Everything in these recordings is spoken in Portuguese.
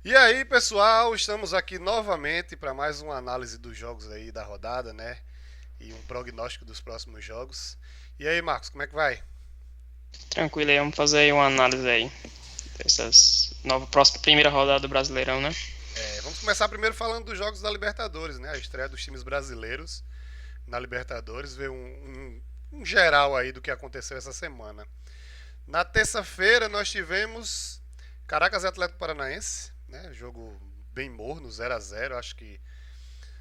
E aí, pessoal, estamos aqui novamente para mais uma análise dos jogos aí da rodada, né? E um prognóstico dos próximos jogos. E aí, Marcos, como é que vai? Tranquilo aí, vamos fazer aí uma análise aí dessas nova próxima primeira rodada do Brasileirão, né? Vamos começar primeiro falando dos jogos da Libertadores, né? A estreia dos times brasileiros na Libertadores, ver um geral aí do que aconteceu essa semana. Na terça-feira nós tivemos Caracas e Atlético Paranaense, né? Jogo bem morno, 0-0. Acho que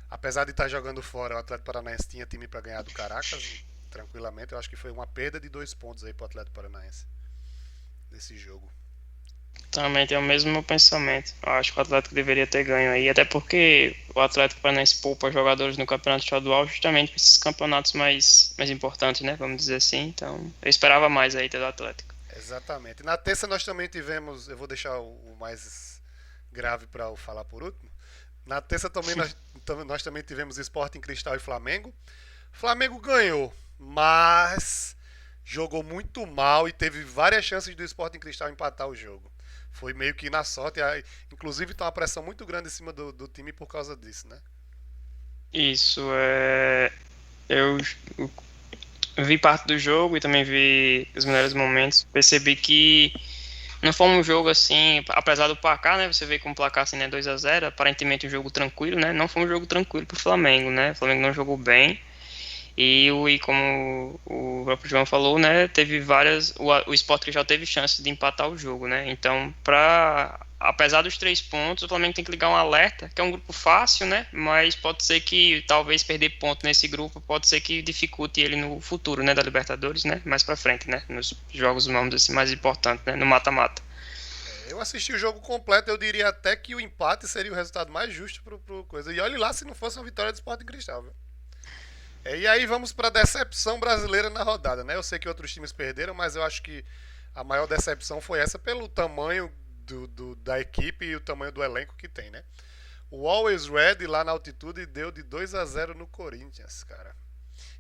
apesar de estar jogando fora, o Atlético Paranaense tinha time para ganhar do Caracas tranquilamente. Eu acho que foi uma perda de 2 pontos aí pro Atlético Paranaense nesse jogo. Também tem o mesmo pensamento. Eu acho que o Atlético deveria ter ganho aí, até porque o Atlético Paranaense poupa jogadores no campeonato estadual justamente para esses campeonatos mais importantes, né? Vamos dizer assim. Então, eu esperava mais aí do Atlético. Exatamente. Na terça nós também tivemos, eu vou deixar o mais grave para eu falar por último. Na terça também nós também tivemos Sporting Cristal e Flamengo. Flamengo ganhou, mas jogou muito mal e teve várias chances do Sporting Cristal empatar o jogo. Foi meio que na sorte, inclusive tem uma pressão muito grande em cima do time por causa disso, né? Isso, eu vi parte do jogo e também vi os melhores momentos. Percebi que não foi um jogo assim, apesar do placar, né? Você vê com o placar assim, né, 2-0, aparentemente um jogo tranquilo, né? Não foi um jogo tranquilo pro Flamengo, né? O Flamengo não jogou bem. E como o próprio João falou, né, teve várias. O Sport já teve chance de empatar o jogo, né? Então, apesar dos 3 pontos, o Flamengo tem que ligar um alerta, que é um grupo fácil, né? Mas pode ser que talvez perder ponto nesse grupo pode ser que dificulte ele no futuro, né, da Libertadores, né? Mais pra frente, né? Nos jogos, vamos dizer assim, mais importantes, né? No mata-mata. Eu assisti o jogo completo, eu diria até que o empate seria o resultado mais justo pro coisa. E olhe lá se não fosse uma vitória do Sporting Cristal, viu? E aí vamos para a decepção brasileira na rodada, né? Eu sei que outros times perderam, mas eu acho que a maior decepção foi essa pelo tamanho da equipe e o tamanho do elenco que tem, né? O Always Red lá na altitude deu de 2-0 no Corinthians, cara.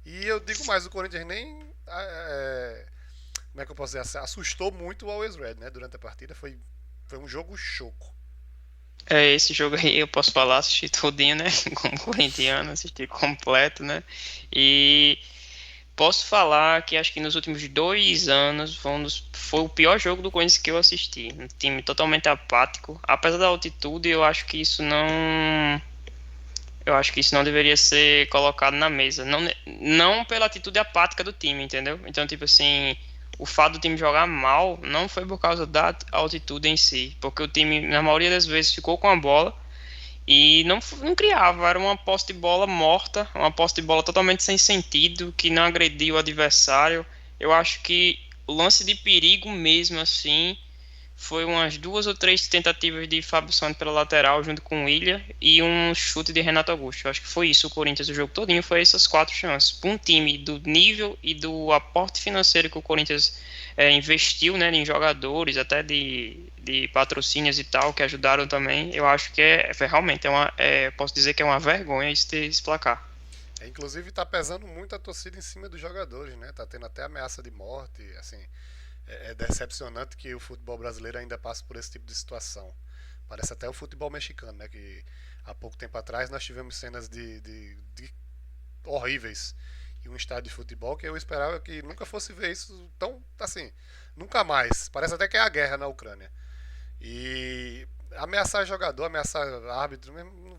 E eu digo mais, o Corinthians nem. Como é que eu posso dizer? Assustou muito o Always Red, né? Durante a partida. Foi um jogo choco. Esse jogo aí eu posso falar, assisti todinho, né? Como corintiano, assisti completo, né? E posso falar que acho que nos últimos 2 anos foi o pior jogo do Corinthians que eu assisti. Um time totalmente apático. Apesar da altitude, eu acho que isso não. Eu acho que isso não deveria ser colocado na mesa. Não, não pela atitude apática do time, entendeu? Então, tipo assim, o fato do time jogar mal não foi por causa da altitude em si. Porque o time, na maioria das vezes, ficou com a bola e não criava, era uma posse de bola morta, uma posse de bola totalmente sem sentido, que não agredia o adversário. Eu acho que o lance de perigo mesmo assim foi umas 2 ou 3 tentativas de Fábio Santos pela lateral junto com o Willian e um chute de Renato Augusto. Eu acho que foi isso o Corinthians o jogo todinho, foi essas 4 chances. Para um time do nível e do aporte financeiro que o Corinthians investiu, né, em jogadores, até de patrocínios e tal, que ajudaram também, eu acho que realmente posso dizer que é uma vergonha esse placar. Inclusive tá pesando muito a torcida em cima dos jogadores, né? Tá tendo até ameaça de morte, assim. É decepcionante que o futebol brasileiro ainda passe por esse tipo de situação. Parece até o futebol mexicano, né? Que há pouco tempo atrás nós tivemos cenas de horríveis em um estádio de futebol que eu esperava que nunca fosse ver isso tão assim, nunca mais. Parece até que é a guerra na Ucrânia. E ameaçar jogador, ameaçar árbitro,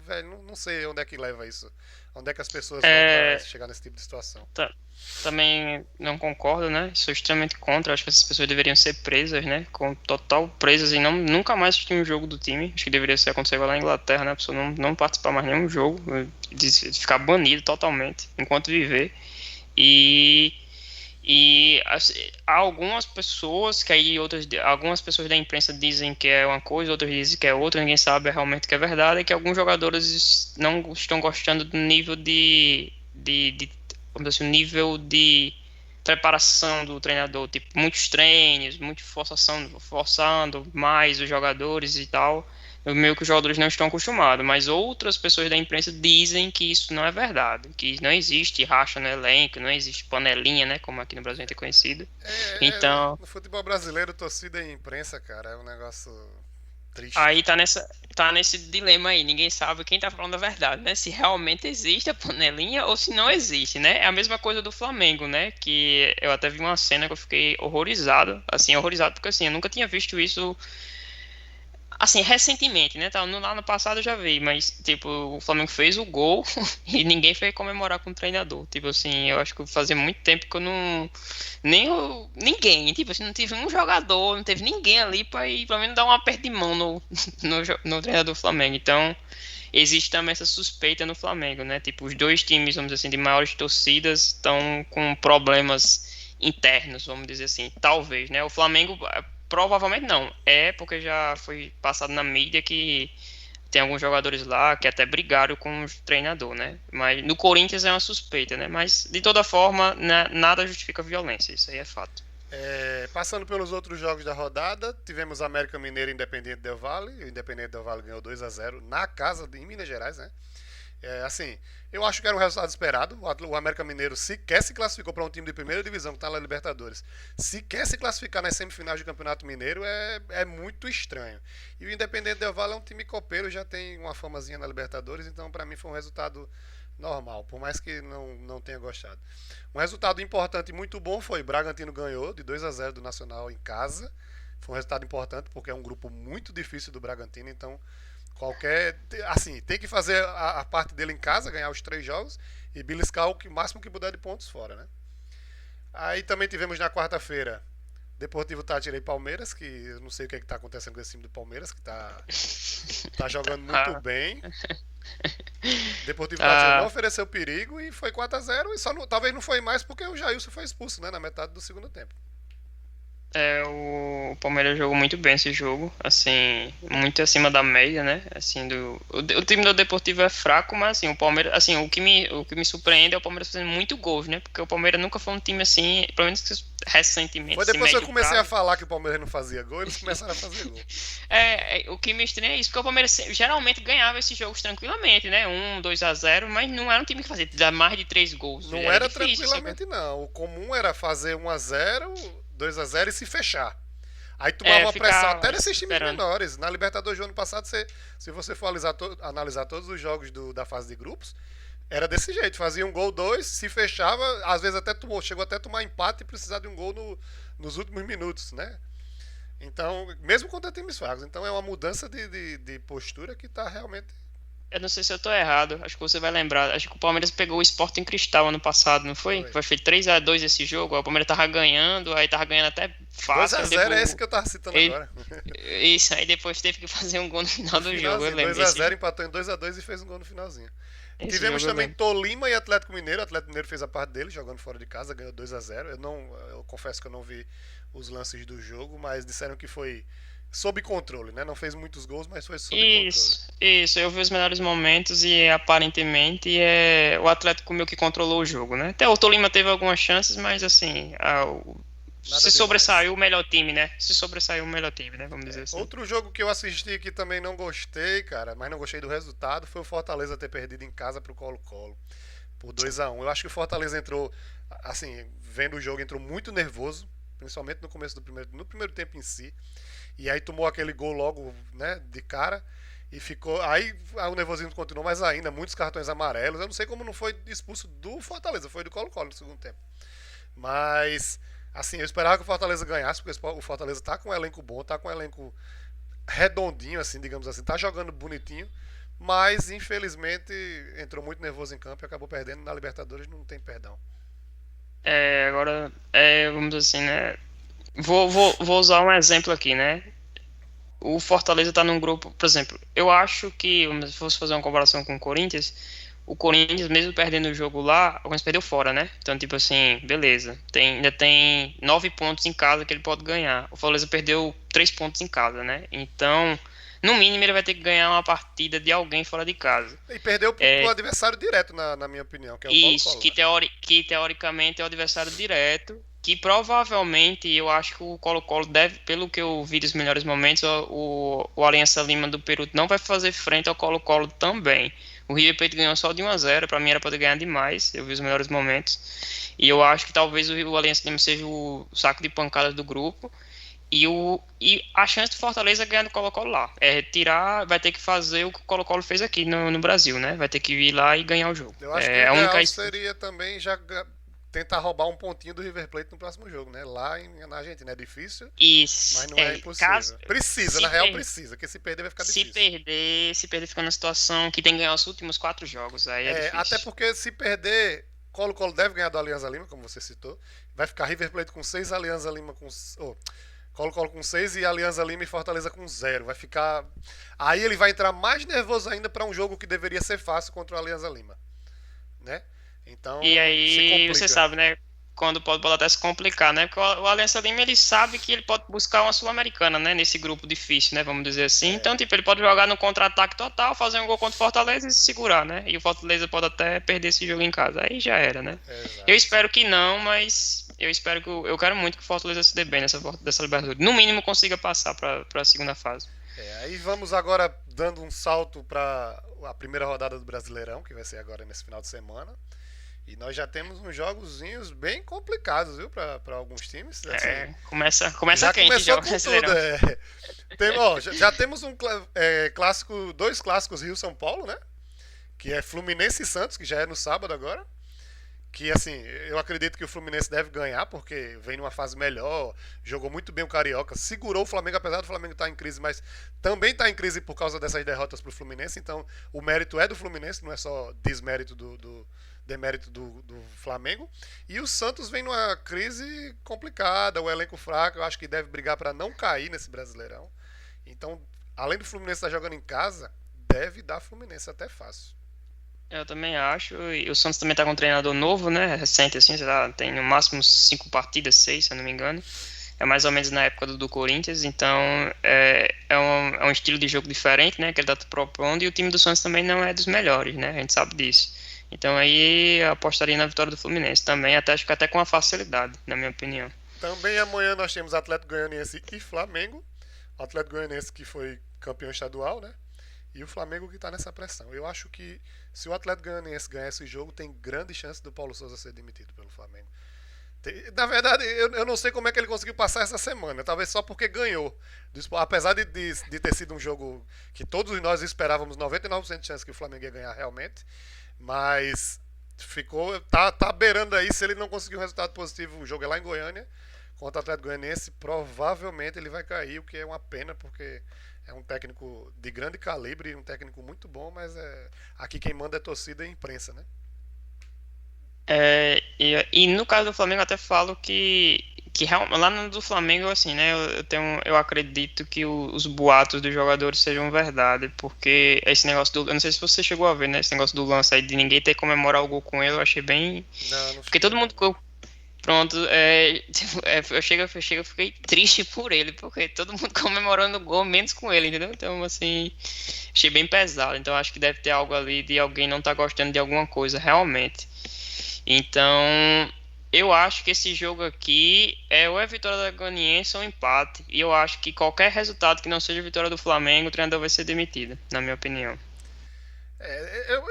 velho, não sei onde é que leva isso. Onde é que as pessoas vão para É, chegar nesse tipo de situação. Ta- Também não concordo, né? Sou extremamente contra. Acho que essas pessoas deveriam ser presas, né? Com total presas e nunca mais assistir um jogo do time. Acho que deveria ser acontecer lá na Inglaterra, né? A pessoa não participar mais de nenhum jogo, de ficar banido totalmente enquanto viver. E, há algumas pessoas que aí algumas pessoas da imprensa dizem que é uma coisa, outras dizem que é outra, ninguém sabe realmente que é verdade, é que alguns jogadores não estão gostando do nível de vamos dizer assim, o nível de preparação do treinador, tipo, muitos treinos, muita forçação, forçando mais os jogadores e tal, meio que os jogadores não estão acostumados, mas outras pessoas da imprensa dizem que isso não é verdade, que não existe racha no elenco, não existe panelinha, né, como aqui no Brasil a gente é conhecido. Então, No futebol brasileiro, torcida e imprensa, cara, é um negócio triste. aí tá nessa. tá nesse dilema aí, ninguém sabe quem tá falando a verdade, né? Se realmente existe a panelinha ou se não existe, né? É a mesma coisa do Flamengo, né? Que eu até vi uma cena que eu fiquei horrorizado, assim, horrorizado, porque assim, eu nunca tinha visto isso. Assim, recentemente, né? Lá no passado eu já vi, mas, tipo, o Flamengo fez o gol e ninguém foi comemorar com o treinador. Tipo assim, eu acho que fazia muito tempo que eu não. Ninguém, tipo assim, não tive um jogador, não teve ninguém ali pra ir, pelo menos dar um aperto de mão no treinador do Flamengo. Então, existe também essa suspeita no Flamengo, né? Tipo, os dois times, vamos dizer assim, de maiores torcidas estão com problemas internos, vamos dizer assim, talvez, né? O Flamengo provavelmente não, porque já foi passado na mídia que tem alguns jogadores lá que até brigaram com o treinador, né? Mas no Corinthians é uma suspeita, né? Mas de toda forma, né, nada justifica violência, isso aí é fato. Passando pelos outros jogos da rodada, tivemos América Mineiro e Independente Del Valle. O Independente Del Valle ganhou 2-0 na casa em Minas Gerais, né? Assim, eu acho que era um resultado esperado. O América Mineiro sequer se classificou para um time de primeira divisão que está na Libertadores. Sequer se classificar nas semifinais do Campeonato Mineiro é muito estranho. E o Independente Del Valle é um time copeiro, já tem uma famazinha na Libertadores, então para mim foi um resultado normal, por mais que não tenha gostado. Um resultado importante e muito bom foi Bragantino ganhou de 2-0 do Nacional em casa. Foi um resultado importante porque é um grupo muito difícil do Bragantino, então assim, tem que fazer a parte dele em casa, ganhar os 3 jogos e beliscar o máximo que puder de pontos fora, né? Aí também tivemos na quarta-feira Deportivo Táchira e Palmeiras, que eu não sei o que está acontecendo com esse time do Palmeiras, que tá jogando muito Ah, bem. Deportivo Táchira não tá. ofereceu perigo e foi 4-0 e talvez não foi mais porque o Jailson foi expulso, né, na metade do segundo tempo. O Palmeiras jogou muito bem esse jogo, assim, muito acima da média, né? Assim, o time do Deportivo é fraco, mas assim, o Palmeiras, assim, o que me surpreende é o Palmeiras fazendo muito gols, né? Porque o Palmeiras nunca foi um time assim, pelo menos recentemente, Foi assim, depois que eu médio comecei a prazo. falar que o Palmeiras não fazia gol, eles começaram a fazer gol. O que me estranha é isso, porque o Palmeiras geralmente ganhava esses jogos tranquilamente, né? 2-0, mas não era um time que fazia dar mais de 3 gols, Não era era difícil, sabe? tranquilamente, não. O comum era fazer 1-0, 2-0 e se fechar. Aí tomava É, uma pressão ficar até nesses times esperando. menores. Na Libertadores do ano passado, se você for analisar todos os jogos da fase de grupos, era desse jeito. Fazia um gol, dois, se fechava, às vezes chegou até a tomar empate e precisar de um gol nos últimos minutos, né? Então, mesmo contra times fracos. Então é uma mudança de postura que está realmente. Eu não sei se eu tô errado, acho que você vai lembrar. Acho que o Palmeiras pegou o Sporting Cristal ano passado, não foi? Foi. Foi feito 3-2 esse jogo, aí o Palmeiras tava ganhando, aí tava ganhando até dois fácil, a aí zero é esse levou. que eu tava citando Ele, agora. isso, aí depois teve que fazer um gol no No final do jogo, eu finalzinho, lembro. 2-0 empatou em 2-2 e fez um gol no finalzinho. Esse Tivemos jogo eu também lembro. Tolima e Atlético Mineiro. O Atlético Mineiro fez a parte dele, jogando fora de casa, ganhou 2-0. Eu confesso que eu não vi os lances do jogo, mas disseram que foi sob controle, né? Não fez muitos gols, mas foi sob controle. Isso, eu vi os melhores momentos e aparentemente o Atlético meio que controlou o jogo, né? Até o Tolima teve algumas chances, mas assim, Nada se demais. sobressaiu o melhor time, né? Se sobressaiu o melhor time, né? Vamos dizer assim. Outro jogo que eu assisti que também não gostei, cara, mas não gostei do resultado, foi o Fortaleza ter perdido em casa pro Colo-Colo por 2-1. Eu acho que o Fortaleza entrou, assim, vendo o jogo, entrou muito nervoso, principalmente no começo no primeiro tempo em si. E aí tomou aquele gol logo, né, de cara. E ficou. Aí o nervosismo continuou mais ainda, muitos cartões amarelos. Eu não sei como não foi expulso do Fortaleza, foi do Colo-Colo no segundo tempo. Mas, assim, eu esperava que o Fortaleza ganhasse, porque o Fortaleza tá com um elenco bom, tá com um elenco redondinho, assim, digamos assim, tá jogando bonitinho. Mas, infelizmente, entrou muito nervoso em campo e acabou perdendo. Na Libertadores não tem perdão. Agora, vamos dizer assim, né? Vou usar um exemplo aqui, né? O Fortaleza tá num grupo, por exemplo, eu acho que, se fosse fazer uma comparação com o Corinthians, mesmo perdendo o jogo lá, o Corinthians perdeu fora, né? Então, tipo assim, beleza. Ainda tem 9 pontos em casa que ele pode ganhar. O Fortaleza perdeu 3 pontos em casa, né? Então, no mínimo, ele vai ter que ganhar uma partida de alguém fora de casa. E perdeu pro É, adversário direto, na minha opinião, que é o isso, Colo-Colo, que, né? teoricamente é o adversário direto, que provavelmente eu acho que o Colo-Colo deve, pelo que eu vi dos melhores momentos, o Aliança Lima do Peru não vai fazer frente ao Colo-Colo também. O River Plate ganhou só de 1-0, para mim era poder ganhar demais, eu vi os melhores momentos. E eu acho que talvez o Aliança Lima seja o saco de pancadas do grupo. E a chance do Fortaleza ganhar do Colo-Colo lá. É tirar, vai ter que fazer o que o Colo-Colo fez aqui no Brasil, né? Vai ter que ir lá e ganhar o jogo. Eu acho que o É a única. ideal seria também já tentar roubar um pontinho do River Plate no próximo jogo, né? Lá na Argentina é difícil, mas Isso. não é Caso. impossível. Precisa, na Se, real per- precisa, porque se perder vai ficar se difícil. perder, se perder, fica numa situação que tem que ganhar os últimos 4 jogos. Aí é É, até difícil. porque se perder, Colo-Colo deve ganhar do Alianza Lima, como você citou. Vai ficar River Plate com 6, Alianza Lima com. Oh, Colo-Colo com 6 e Alianza Lima e Fortaleza com 0. Vai ficar. Aí ele vai entrar mais nervoso ainda para um jogo que deveria ser fácil contra o Alianza Lima, né? Então E se aí, você complica. sabe, né? Quando pode até se complicar, né? Porque o Aliança Lima, ele sabe que ele pode buscar uma Sul-Americana, né? Nesse grupo difícil, né? Vamos dizer assim. Então, É, tipo, ele pode jogar no contra-ataque total, fazer um gol contra o Fortaleza e se segurar, né? E o Fortaleza pode até perder esse jogo em casa. Aí já era, né? Eu exato. espero que não, mas eu espero que eu quero muito que o Fortaleza se dê bem dessa Libertadores. No mínimo consiga passar para a segunda fase. Aí vamos agora dando um salto para a primeira rodada do Brasileirão, que vai ser agora nesse final de semana. E nós já temos uns jogozinhos bem complicados, viu, para alguns times. Assim, Começa já quente começou já o com tudo. Brasileirão. Já temos clássico, dois clássicos Rio-São Paulo, né? Que é Fluminense e Santos, que já é no sábado agora. Que assim, eu acredito que o Fluminense deve ganhar, porque vem numa fase melhor, jogou muito bem o Carioca, segurou o Flamengo, apesar do Flamengo estar em crise, mas também está em crise por causa dessas derrotas para o Fluminense, então o mérito é do Fluminense, não é só desmérito do demérito do Flamengo. E o Santos vem numa crise complicada, o elenco fraco, eu acho que deve brigar para não cair nesse Brasileirão. Então, além do Fluminense estar jogando em casa, deve dar Fluminense até fácil. Eu também acho. E o Santos também tá com um treinador novo, né? Recente, assim, sei lá, tem no máximo 5 partidas, 6, se eu não me engano. É mais ou menos na época do Corinthians, então é um estilo de jogo diferente, né? Que ele tá propondo, e o time do Santos também não é dos melhores, né? A gente sabe disso. Então aí eu apostaria na vitória do Fluminense também, acho que até com uma facilidade, na minha opinião. Também amanhã nós temos Atlético Goianiense e Flamengo. O Atlético Goianiense que foi campeão estadual, né? E o Flamengo que está nessa pressão. Eu acho que se o Atlético Goianiense ganhar esse jogo, tem grande chance do Paulo Souza ser demitido pelo Flamengo. Na verdade, eu não sei como é que ele conseguiu passar essa semana. Talvez só porque ganhou. Apesar de ter sido um jogo que todos nós esperávamos 99% de chance que o Flamengo ia ganhar realmente. Mas ficou. Tá beirando aí. Se ele não conseguir um resultado positivo, o jogo é lá em Goiânia. Contra o Atlético Goianiense, provavelmente ele vai cair, o que é uma pena, porque é um técnico de grande calibre, um técnico muito bom, mas aqui quem manda é torcida e imprensa, né? E no caso do Flamengo, eu até falo lá no do Flamengo, assim, né? Eu acredito que os boatos dos jogadores sejam verdade, porque esse negócio do. Eu não sei se você chegou a ver, né? Esse negócio do lance aí de ninguém ter que comemorar o gol com ele, eu achei bem. Não, não Porque cheguei a todo ver, mundo. não. Pronto, tipo, eu fiquei triste por ele, porque todo mundo comemorando o gol, menos com ele, entendeu? Então, assim, achei bem pesado. Então, acho que deve ter algo ali de alguém não tá gostando de alguma coisa, realmente. Então, eu acho que esse jogo aqui ou é vitória da Goianiense ou empate. E eu acho que qualquer resultado que não seja vitória do Flamengo, o treinador vai ser demitido, na minha opinião.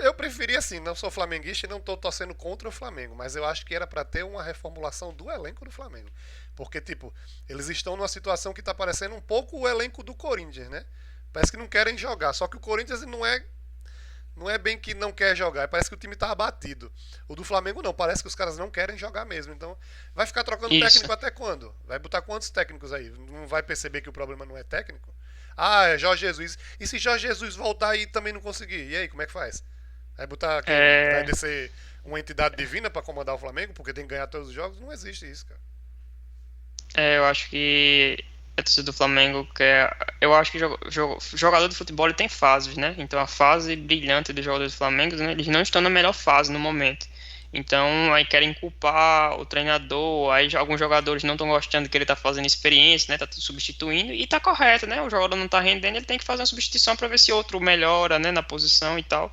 Eu preferi assim, não sou flamenguista e não estou torcendo contra o Flamengo, mas eu acho que era para ter uma reformulação do elenco do Flamengo. Porque, tipo, eles estão numa situação que está parecendo um pouco o elenco do Corinthians, né? Parece que não querem jogar, só que o Corinthians não é bem que não quer jogar, parece que o time tá abatido. O do Flamengo não, parece que os caras não querem jogar mesmo. Então, vai ficar trocando Isso. técnico até quando? Vai botar quantos técnicos aí? Não vai perceber que o problema não é técnico? Ah, é Jorge Jesus. E se Jorge Jesus voltar e também não conseguir? E aí, como é que faz? Vai botar quem? Vai É, descer uma entidade divina pra comandar o Flamengo porque tem que ganhar todos os jogos? Não existe isso, cara. eu acho que a torcida do Flamengo quer. Eu acho que jogador de futebol ele tem fases, né? Então a fase brilhante dos jogadores do Flamengo, né, eles não estão na melhor fase no momento. Então aí querem culpar o treinador, aí alguns jogadores não estão gostando que ele tá fazendo experiência, né? Tá substituindo, e tá correto, né? O jogador não tá rendendo, ele tem que fazer uma substituição para ver se outro melhora, né, na posição e tal.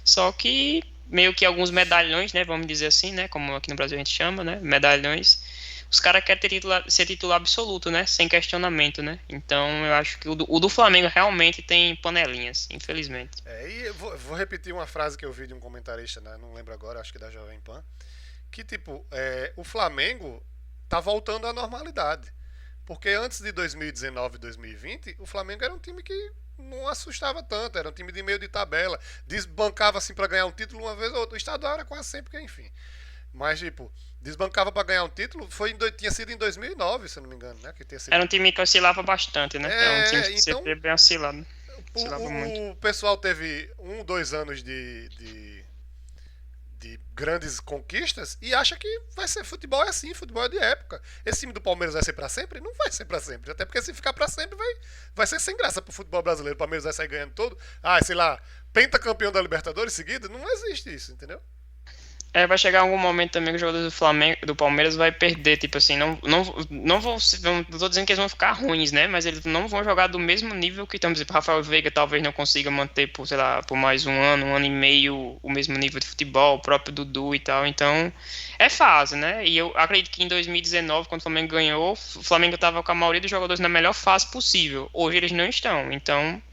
Só que meio que alguns medalhões, né? Vamos dizer assim, né? Como aqui no Brasil a gente chama, né? Medalhões, os caras querem ser titular absoluto, né? Sem questionamento, né? Então eu acho que o do Flamengo realmente tem panelinhas, infelizmente. E eu vou repetir uma frase que eu vi de um comentarista, né? Não lembro agora, acho que da Jovem Pan, que tipo, o Flamengo tá voltando à normalidade. Porque antes de 2019 e 2020, o Flamengo era um time que não assustava tanto, era um time de meio de tabela, desbancava assim para ganhar um título uma vez ou outra. O estadual era quase sempre que, enfim. Mas, tipo, desbancava para ganhar um título, tinha sido em 2009, se eu não me engano, né? Que tinha sido. Era um time que oscilava bastante, né? Era um time que Então, sempre bem oscilado. Oscilava muito. o pessoal teve 2 anos de grandes conquistas e acha que vai ser futebol é assim, futebol é de época. Esse time do Palmeiras vai ser pra sempre? Não vai ser pra sempre. Até porque se ficar pra sempre vai ser sem graça pro futebol brasileiro. O Palmeiras vai sair ganhando todo. Ah, sei lá, pentacampeão da Libertadores seguida? Não existe isso, entendeu? É, vai chegar algum momento também que os jogadores do Flamengo, do Palmeiras vai perder, tipo assim, não vão, não tô dizendo que eles vão ficar ruins, né, mas eles não vão jogar do mesmo nível que, estamos, Rafael Veiga talvez não consiga manter por, sei lá, por mais um ano e meio, o mesmo nível de futebol, o próprio Dudu e tal, então é fase, né, e eu acredito que em 2019, quando o Flamengo ganhou, o Flamengo tava com a maioria dos jogadores na melhor fase possível, hoje eles não estão, então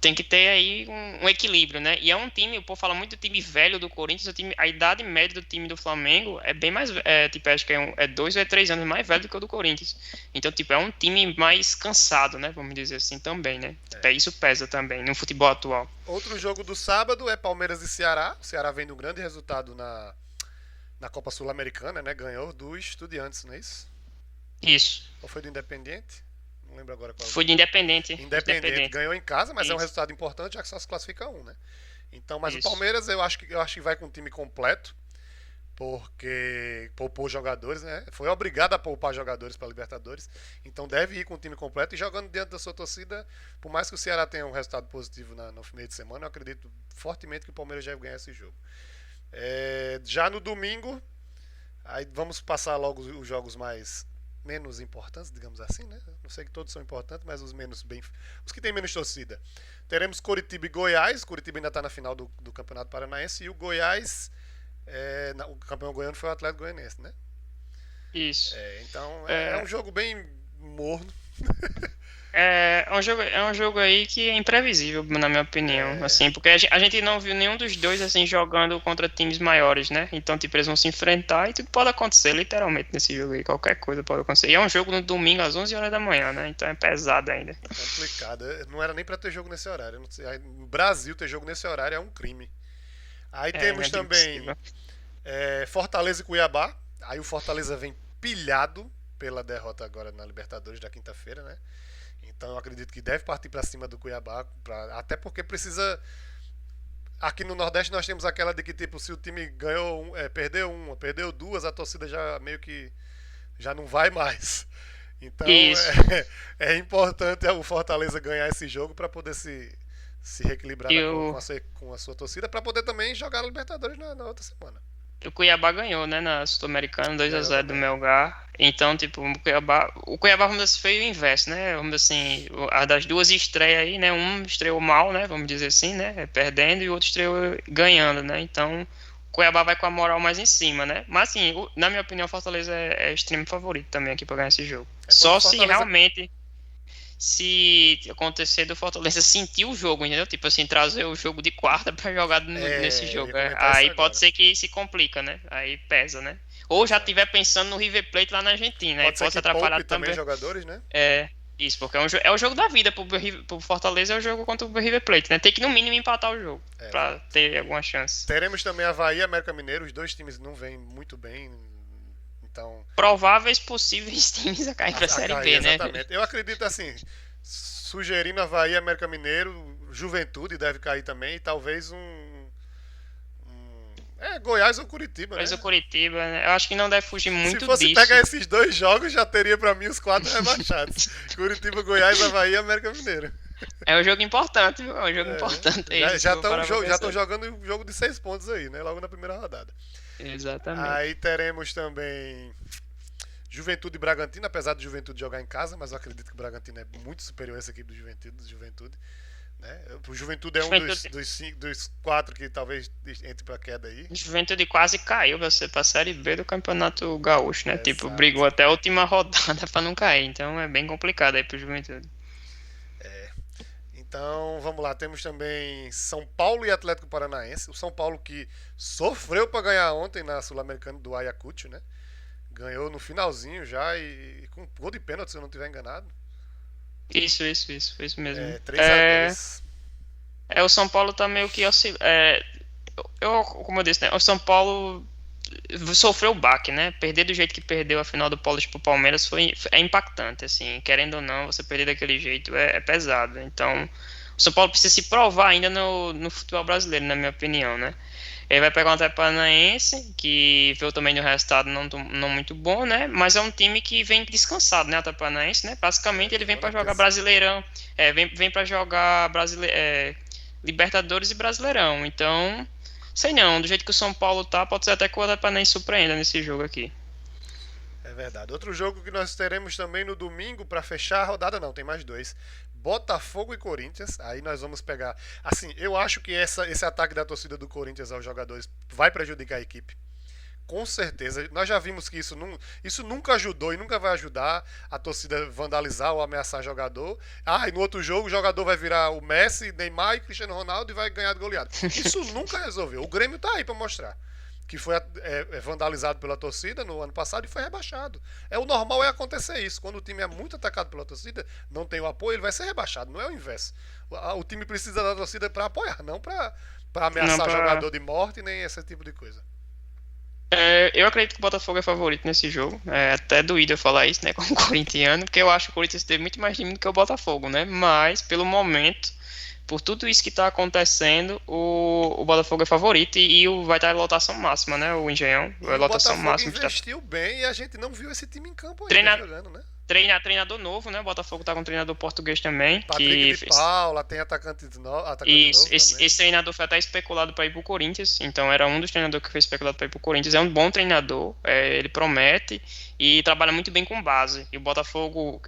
tem que ter aí um equilíbrio, né? E é um time, o povo fala muito do time velho do Corinthians, a idade média do time do Flamengo é bem mais, tipo, acho que é 2 ou 3 anos mais velho do que o do Corinthians. Então, tipo, é um time mais cansado, né? Vamos dizer assim também, né? Tipo, isso pesa também no futebol atual. Outro jogo do sábado é Palmeiras e Ceará. O Ceará vem de um grande resultado na Copa Sul-Americana, né? Ganhou do Estudiantes, não é isso? Isso. Ou foi do Independiente? Não lembro agora qual. Foi de Independente. Independente ganhou em casa, mas é um Isso. resultado importante, já que só se classifica um, né? Então, mas Isso. o Palmeiras eu acho que vai com o time completo, porque poupou jogadores, né? Foi obrigado a poupar jogadores para Libertadores, então deve ir com o time completo e jogando diante da sua torcida. Por mais que o Ceará tenha um resultado positivo no meio de semana, eu acredito fortemente que o Palmeiras deve ganhar esse jogo. Já no domingo, aí vamos passar logo os jogos mais menos importantes, digamos assim, né? Não sei que todos são importantes, mas os que têm menos torcida. Teremos Coritiba e Goiás. Coritiba ainda está na final do Campeonato Paranaense e o Goiás, o campeão goiano foi o Atlético Goianiense, né? Isso. Então é um jogo bem morno. É um jogo aí que é imprevisível, na minha opinião, assim, porque a gente não viu nenhum dos dois, assim, jogando contra times maiores, né? Então, tipo, eles vão se enfrentar e tudo pode acontecer, literalmente, nesse jogo aí, qualquer coisa pode acontecer. E é um jogo no domingo às 11 horas da manhã, né? Então é pesado ainda. Complicado. Não era nem pra ter jogo nesse horário. Não sei, no Brasil ter jogo nesse horário é um crime. Aí temos Não é também possível. Fortaleza e Cuiabá. Aí o Fortaleza vem pilhado pela derrota agora na Libertadores da quinta-feira, né? Então eu acredito que deve partir para cima do Cuiabá, até porque precisa. Aqui no Nordeste nós temos aquela de que, tipo, se o time perdeu uma, perdeu duas, a torcida já meio que já não vai mais. Então Isso. é importante o Fortaleza ganhar esse jogo para poder se reequilibrar E com a sua torcida, para poder também jogar a Libertadores na outra semana. o Cuiabá ganhou, né, na Sul-Americana, 2 a Ganhou 0 do também. Melgar. Então, tipo, o Cuiabá, vamos dizer assim, foi o inverso, né? Vamos dizer assim, a das duas estreias aí, né? Um estreou mal, né? Vamos dizer assim, né? Perdendo, e o outro estreou ganhando, né? Então, o Cuiabá vai com a moral mais em cima, né? Mas, assim, na minha opinião, o Fortaleza é extremo favorito também aqui pra ganhar esse jogo. Quando o Só se Fortaleza. realmente se acontecer do Fortaleza sentir o jogo, entendeu? Tipo assim, trazer o jogo de quarta pra jogar nesse Eu ia jogo. comentar isso Aí pode agora. ser que se complica, né? Aí pesa, né? Ou já Exato. estiver pensando no River Plate lá na Argentina, aí Pode ser pode se que atrapalhar poupe também também. jogadores, né? Isso, porque é o jogo da vida pro Fortaleza, é o jogo contra o River Plate, né? Tem que no mínimo empatar o jogo pra Exato. ter alguma chance. Teremos também Havaí e América Mineiro. Os dois times não vêm muito bem. Então, Prováveis possíveis times a cair pra a Série cair, B, né? exatamente. Eu acredito assim, sugerindo Havaí e América Mineiro, Juventude deve cair também, e talvez Goiás ou Curitiba, Mas né? o Curitiba, né? Eu acho que não deve fugir Se muito fosse pegar disso. esses dois jogos, já teria pra mim os 4 rebaixados. Curitiba, Goiás, Havaí e América Mineiro. É um jogo importante, viu? É um jogo importante Já esse, se for parar pra já estão pensar. jogando um jogo de 6 pontos aí, né? Logo na primeira rodada. Exatamente. Aí teremos também Juventude e Bragantino, apesar do Juventude jogar em casa, mas eu acredito que o Bragantino é muito superior a essa equipe do Juventude. Né? O Juventude é um Juventude, dos 4 que talvez entre pra queda aí. Juventude quase caiu pra Série B do Campeonato Gaúcho, né? Tipo, Exato. brigou até a última rodada pra não cair. Então é bem complicado aí pro Juventude. Então, vamos lá. Temos também São Paulo e Atlético Paranaense. O São Paulo que sofreu para ganhar ontem na Sul-Americana do Ayacucho, né? Ganhou no finalzinho já e com gol de pênalti, se eu não estiver enganado. Foi isso mesmo. 3-2. O São Paulo tá meio que como eu disse, né? O São Paulo sofreu o baque, né? Perder do jeito que perdeu a final do Paulista pro Palmeiras é impactante, assim. Querendo ou não, você perder daquele jeito é pesado. Então, o São Paulo precisa se provar ainda no futebol brasileiro, na minha opinião, né? Ele vai pegar um Atlético Paranaense, que veio também no resultado não muito bom, né? Mas é um time que vem descansado, né? O Atlético Paranaense, né? Basicamente ele vem para jogar Brasileirão, vem para jogar Libertadores e Brasileirão. Então, sei não, do jeito que o São Paulo tá, pode ser até que o Atlético Paranaense surpreenda nesse jogo aqui. É verdade. Outro jogo que nós teremos também no domingo para fechar a rodada, não, tem mais dois. Botafogo e Corinthians. Aí nós vamos pegar. Assim, eu acho que esse ataque da torcida do Corinthians aos jogadores vai prejudicar a equipe. Com certeza. Nós já vimos que isso nunca ajudou e nunca vai ajudar a torcida vandalizar ou ameaçar jogador. E no outro jogo o jogador vai virar o Messi, Neymar e Cristiano Ronaldo e vai ganhar de goleada. Isso nunca resolveu. O Grêmio tá aí para mostrar que foi vandalizado pela torcida no ano passado e foi rebaixado. O normal é acontecer isso. Quando o time é muito atacado pela torcida, não tem o apoio, ele vai ser rebaixado. Não é o inverso. O time precisa da torcida para apoiar, não para ameaçar jogador de morte nem esse tipo de coisa. Eu acredito que o Botafogo é favorito nesse jogo. É até doído eu falar isso, né, como corintiano, porque eu acho que o Corinthians teve muito mais time do que o Botafogo, né? Mas, pelo momento, por tudo isso que está acontecendo, o Botafogo é favorito e vai estar em lotação máxima, né? O Engenhão, a lotação máxima. O Botafogo investiu bem e a gente não viu esse time em campo ainda jogando, né? Treinador novo, né? O Botafogo tá com um treinador português também. Patrick de Paula, tem atacante novo. Isso, esse treinador foi até especulado para ir pro Corinthians. Então era um dos treinadores que foi especulado para ir pro Corinthians. É um bom treinador, ele promete e trabalha muito bem com base. E o Botafogo,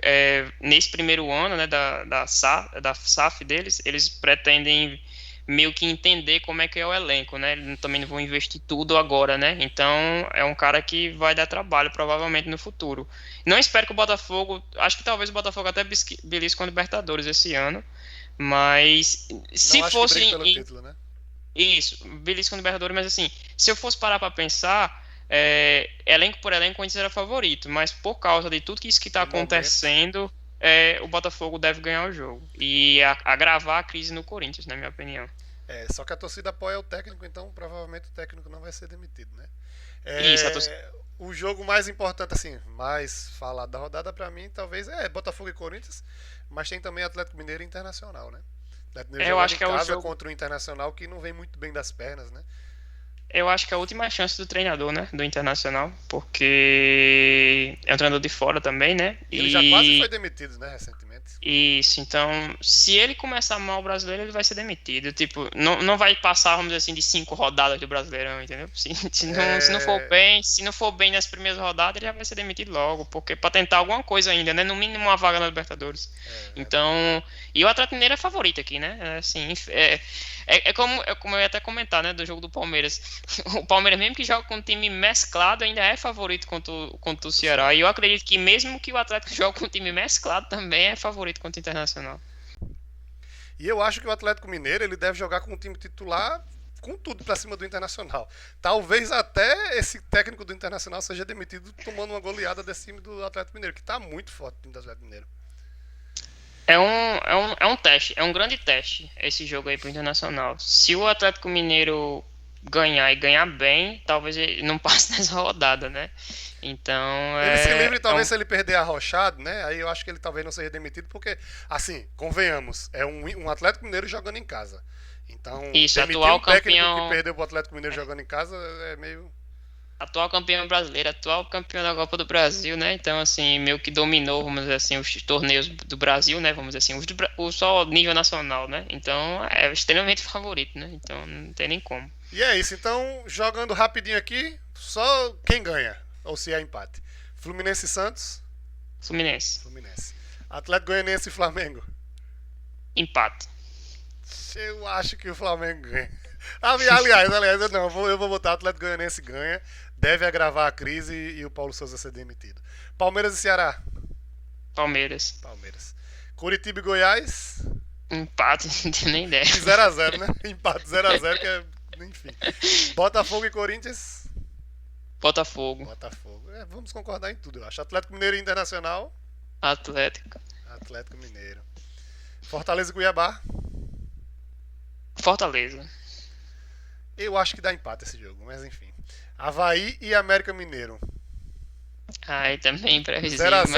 nesse primeiro ano, né, da SAF deles, eles pretendem meio que entender como é que é o elenco, né? Eles também não vão investir tudo agora, né? Então é um cara que vai dar trabalho provavelmente no futuro. Não espero que o Botafogo, acho que talvez o Botafogo até belisque com a Libertadores esse ano, mas se não fosse pelo título, né? Isso, belisque com a Libertadores, mas assim, se eu fosse parar para pensar, elenco por elenco, o Corinthians era favorito, mas por causa de tudo isso que está acontecendo, o Botafogo deve ganhar o jogo e agravar a crise no Corinthians, na minha opinião. Só que a torcida apoia o técnico, então provavelmente o técnico não vai ser demitido, né? Isso, a torcida... O jogo mais importante, assim, mais falado da rodada pra mim, talvez Botafogo e Corinthians, mas tem também Atlético Mineiro e Internacional, né? Atlético Mineiro eu acho que casa é o jogo contra o Internacional que não vem muito bem das pernas, né? Eu acho que é a última chance do treinador, né, do Internacional, porque é um treinador de fora também, né? Ele já quase foi demitido, né, recentemente. Isso, então, se ele começar mal o brasileiro, ele vai ser demitido. Tipo, não vai passar, vamos dizer assim, de 5 rodadas do Brasileirão, entendeu? Se não for bem nas primeiras rodadas, ele já vai ser demitido logo, porque para tentar alguma coisa ainda, né? No mínimo uma vaga na Libertadores. Então, e o Atlético Mineiro é favorito aqui, né? Assim, como eu ia até comentar, né, do jogo do Palmeiras. O Palmeiras, mesmo que joga com um time mesclado, ainda é favorito contra o Ceará. E eu acredito que mesmo que o Atlético jogue com um time mesclado, também é favorito contra o Internacional. E eu acho que o Atlético Mineiro ele deve jogar com um time titular com tudo pra cima do Internacional. Talvez até esse técnico do Internacional seja demitido tomando uma goleada desse time do Atlético Mineiro, que tá muito forte o time do Atlético Mineiro. É um teste, é um grande teste esse jogo aí pro Internacional. Se o Atlético Mineiro ganhar e ganhar bem, talvez ele não passe nessa rodada, né? Então ele se livre talvez se ele perder arrochado, né? Aí eu acho que ele talvez não seja demitido, porque, assim, convenhamos, é um Atlético Mineiro jogando em casa. Então, isso, demitir atual um técnico campeão que perdeu pro Atlético Mineiro jogando em casa é meio... Atual campeão brasileiro, atual campeão da Copa do Brasil, né? Então, assim, meio que dominou, vamos dizer assim, os torneios do Brasil, né? Vamos dizer assim, só nível nacional, né? Então, é extremamente favorito, né? Então, não tem nem como. E é isso, então, jogando rapidinho aqui, só quem ganha, ou se é empate. Fluminense e Santos? Fluminense. Atlético Goianiense e Flamengo? Empate. Eu acho que o Flamengo ganha. Aliás, eu vou botar Atlético Goianiense ganha, deve agravar a crise e o Paulo Souza ser demitido. Palmeiras e Ceará? Palmeiras. Curitiba e Goiás? Empate, não tenho nem ideia. 0x0, né? Empate 0x0, que é... Enfim. Botafogo e Corinthians? Botafogo. Vamos concordar em tudo, eu acho. Atlético Mineiro e Internacional. Atlético. Atlético Mineiro. Fortaleza e Cuiabá. Fortaleza. Eu acho que dá empate esse jogo, mas enfim. Avaí e América Mineiro. Aí também 0 a imprevisível, 0.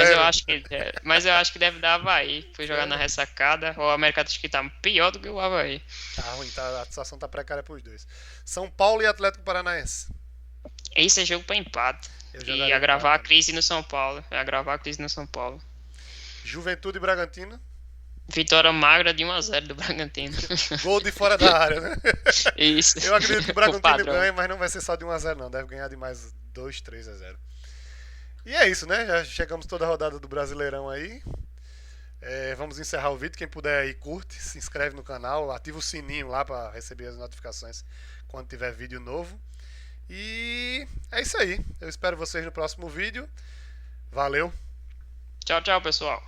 mas eu acho que deve dar Avaí. Foi jogar na ressacada. O América acho que tá pior do que o Avaí. Tá ruim, tá, a situação tá precária pros dois. São Paulo e Atlético Paranaense. Esse é jogo pra empate. Eu E jogaria agravar a empate crise no São Paulo. Agravar a crise no São Paulo. Juventude e Bragantino. Vitória magra de 1-0 do Bragantino. Gol de fora da área, né? Isso. Eu acredito que o O Bragantino padrão. ganha, mas não vai ser só de 1 a 0 não. Deve ganhar de mais 2, 3 a 0. E é isso, né? Já chegamos toda a rodada do Brasileirão aí. Vamos encerrar o vídeo. Quem puder aí, curte, se inscreve no canal, ativa o sininho lá para receber as notificações quando tiver vídeo novo. E é isso aí. Eu espero vocês no próximo vídeo. Valeu! Tchau, tchau, pessoal.